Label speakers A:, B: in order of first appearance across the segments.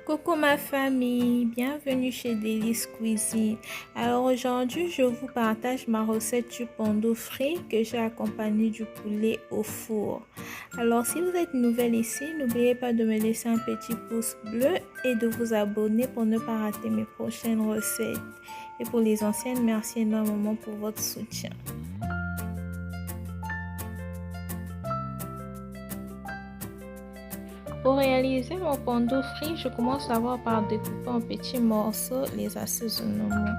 A: Coucou ma famille, bienvenue chez Délice Cuisine. Alors aujourd'hui, je vous partage ma recette du pondu frit que j'ai accompagné du poulet au four. Alors si vous êtes nouvelle ici, n'oubliez pas de me laisser un petit pouce bleu et de vous abonner pour ne pas rater mes prochaines recettes. Et pour les anciennes, merci énormément pour votre soutien. Pour réaliser mon pondu frit, je commence d'abord par découper en petits morceaux les assaisonnements.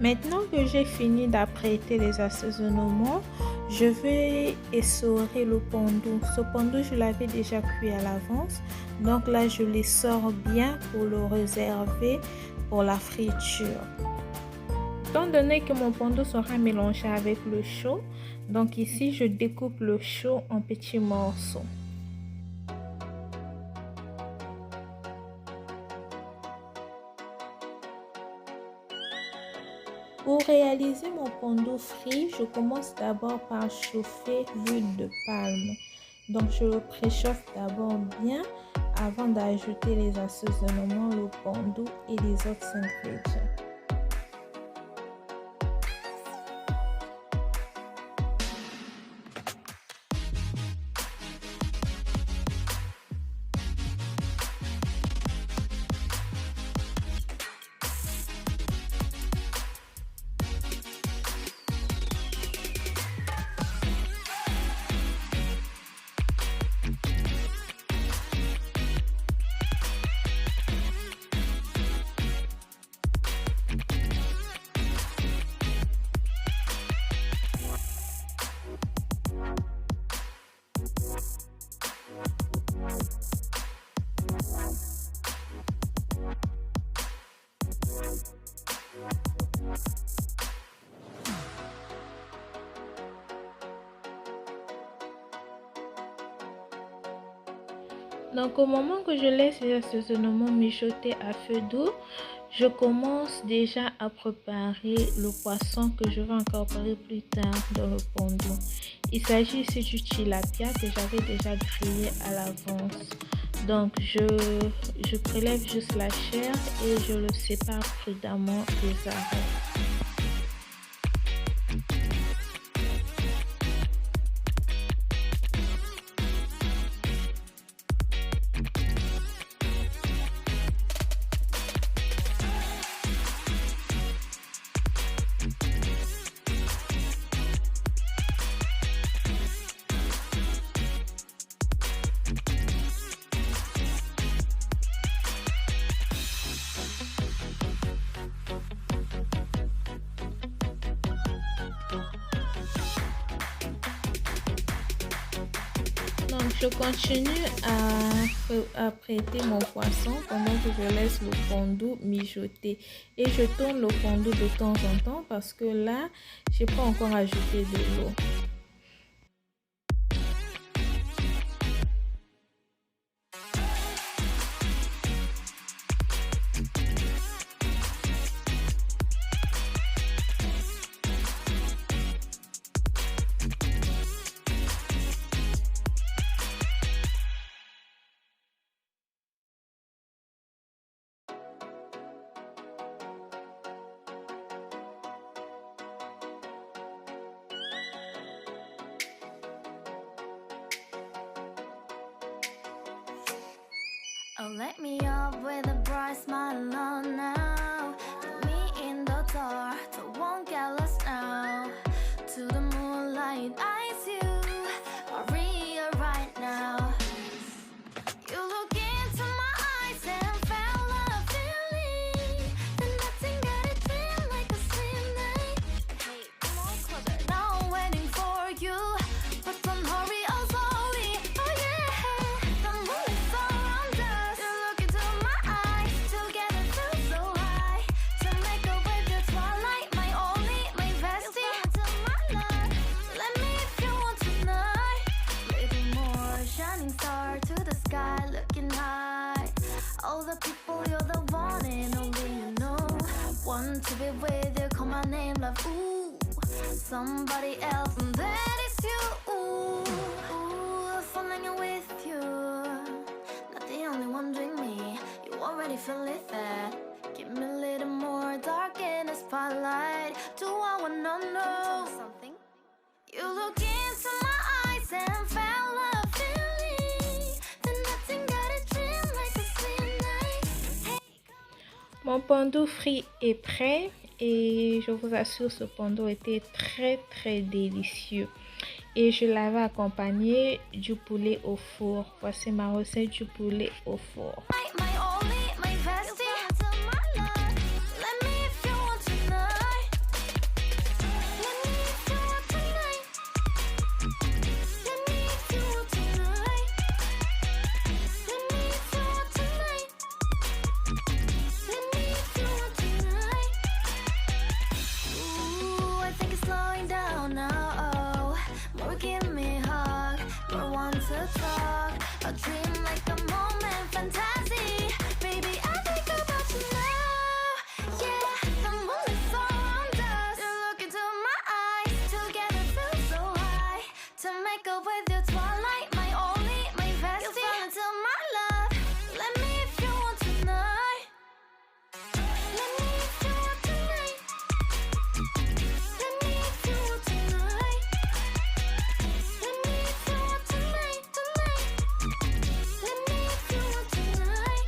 A: Maintenant que j'ai fini d'apprêter les assaisonnements, je vais essorer le pondu. Ce pondu, je l'avais déjà cuit à l'avance. Donc là, je les sors bien pour le réserver pour la friture. Étant donné que mon pondu sera mélangé avec le chaud, donc ici, je découpe le chaud en petits morceaux. Pour réaliser mon pondu frit, je commence d'abord par chauffer l'huile de palme. Donc je le préchauffe d'abord bien avant d'ajouter les assaisonnements, le pondu et les autres ingrédients. Donc au moment que je laisse les assaisonnements mijoter à feu doux, je commence déjà à préparer le poisson que je vais incorporer plus tard dans le pondu. Il s'agit ici du tilapia que j'avais déjà grillé à l'avance. Donc je prélève juste la chair et je le sépare prudemment des arêtes. Donc je continue à prêter mon poisson pendant que je laisse le pondu mijoter et je tourne le pondu de temps en temps parce que là j'ai pas encore ajouté de l'eau.
B: Oh, let me up with a bright smile on now. Put me in the dark, so won't get lost now. To the moonlight, eyes you, Maria right now. You look into my eyes and felt a feeling. The nothing got it feel like a slim night. Hey, come on closer. No way. love. Ooh, somebody else, and that is you. Ooh, falling in with you. Not the only one doing me. You already feel it there. Give me a little more dark in the spotlight. Do I wanna know something? You look into my eyes and fell a feeling. Then nothing got a dream like a sweet night. Hey.
A: Mon pondu frit est prêt et je vous assure, ce pondu était très délicieux. Et je l'avais accompagné du poulet au four. Voici ma recette du poulet au four.
B: My only, my bestie. Let me if you want tonight. Let me if you want tonight. Let me if you want tonight. Let me if you want tonight. Let me if you want tonight. Ooh, I think it's slowing down now. More give me a hug. More want to talk. A dream like a moment fantasy. Baby, I think about you now. Yeah, the moon is around us. You look into my eyes. Together feel so high. To make up with your twilight. My only, my bestie. You fell into my love. Let me if you want tonight. Let me if you want tonight. Let me if you want tonight. Let me if you want tonight, tonight. Let me if you want tonight.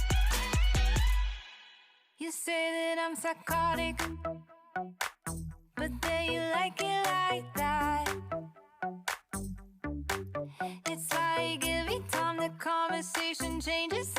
B: You say that I'm psychotic, but then you like it like that. It's like every time the conversation changes